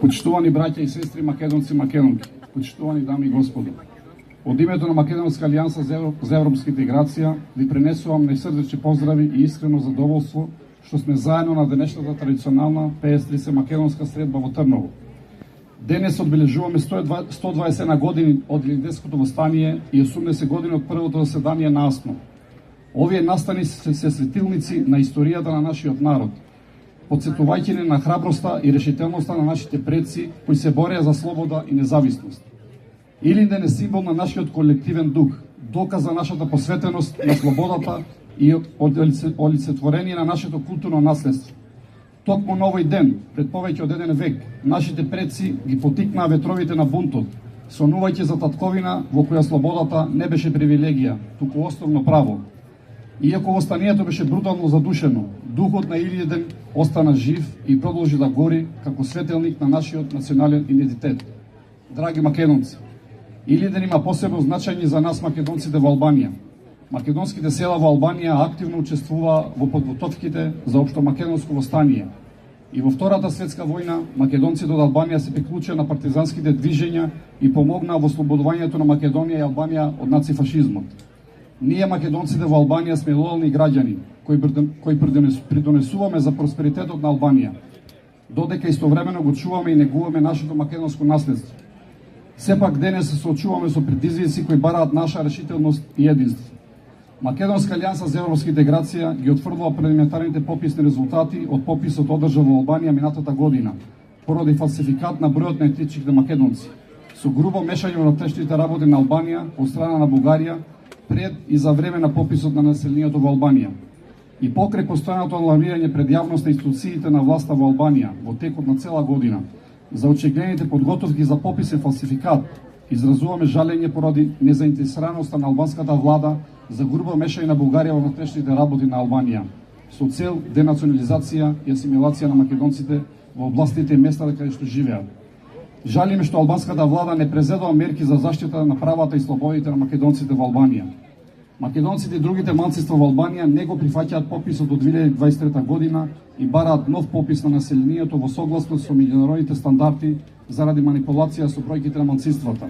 Почитувани браќа и сестри македонци и македонки, почитувани дами и господа, од името на Македонска алијанса за европска интеграција ви пренесувам најсрдечни поздрави и искрено задоволство што сме заедно на денешната традиционална 53 македонска средба во Трново. Денес одбележуваме 120 години од Илинденското востание и 80 години од првото заседание на АСНО. Овие настани се светилници на историјата на нашиот народ, подсетувајќи ни на храброста и решителноста на нашите предци кои се бореа за слобода и независност. Илинден е символ на нашиот колективен дух, доказ за нашата посветеност на слободата и олицетворение на нашето културно наследство. Токму на овој ден, пред повеќе од еден век, нашите предци ги потикнаа ветровите на бунтот, сонувајќи за татковина во која слободата не беше привилегија, туку основно право. Иако востанието беше брутално задушено, духот на Илинден остана жив и продолжи да гори како светелник на нашиот национален идентитет. Драги македонци, Илинден има посебно значење за нас македонците во Албанија. Македонските села во Албанија активно учествуваа во подготовките за општомакедонско востание. И во Втората светска војна македонците од Албанија се приклучија на партизанските движења и помогнаа во ослободувањето на Македонија и Албанија од нацифашизмот. Ние македонците во Албанија сме лојални граѓани кои придонесуваме за просперитетот на Албанија, додека истовремено го чуваме и негуваме нашето македонско наследство. Сепак денес се соочуваме со предизвици кои бараат наша решителност и единство. Македонска алијанса за европска интеграција ги отфрлува прелиминарните пописни резултати од пописот одржан во Албанија минатата година, поради фалсификат на бројот на етничките македонци, со грубо мешање во внатрешните работи на Албанија од страна на Бугарија пред и за време на пописот на населението во Албанија. И покрај постојаното алармирање пред јавноста и институциите на власта во Албанија во текот на цела година за очигледните подготовки за пописен фалсификат, изразуваме жалење поради незаинтересираноста на албанската влада за грубо мешање на Бугарија во внатрешните работи на Албанија, со цел денационализација и асимилација на македонците во областите и местата каде што живеат. Жалиме што албанската влада не презедува мерки за заштита на правата и слободите на македонците во Албанија. Македонците и другите малцинства во Албанија не го прифаќаат пописот од 2023 година и бараат нов попис на населението во согласност со меѓународните стандарди заради манипулација со бројките на малцинствата.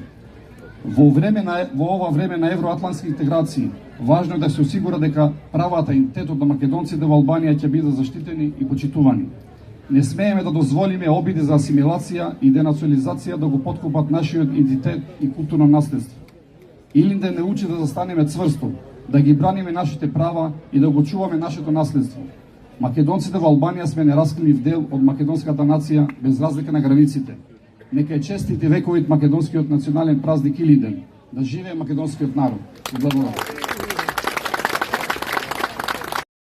Во ова време на евроатлантски интеграции, важно е да се осигура дека правата и идентитетот на македонците во Албанија ќе бидат заштитени и почитувани. Не смееме да дозволиме обиди за асимилација и денационализација да го поткопат нашиот идентитет и културно наследство. Илинден не учи да застанеме цврсто, да ги браниме нашите права и да го чуваме нашето наследство. Македонците во Албанија сме нераскрив дел од македонската нација без разлика на границите. Нека е честит и вековит македонскиот национален празник Илинден. Да живее македонскиот народ. Благодарам.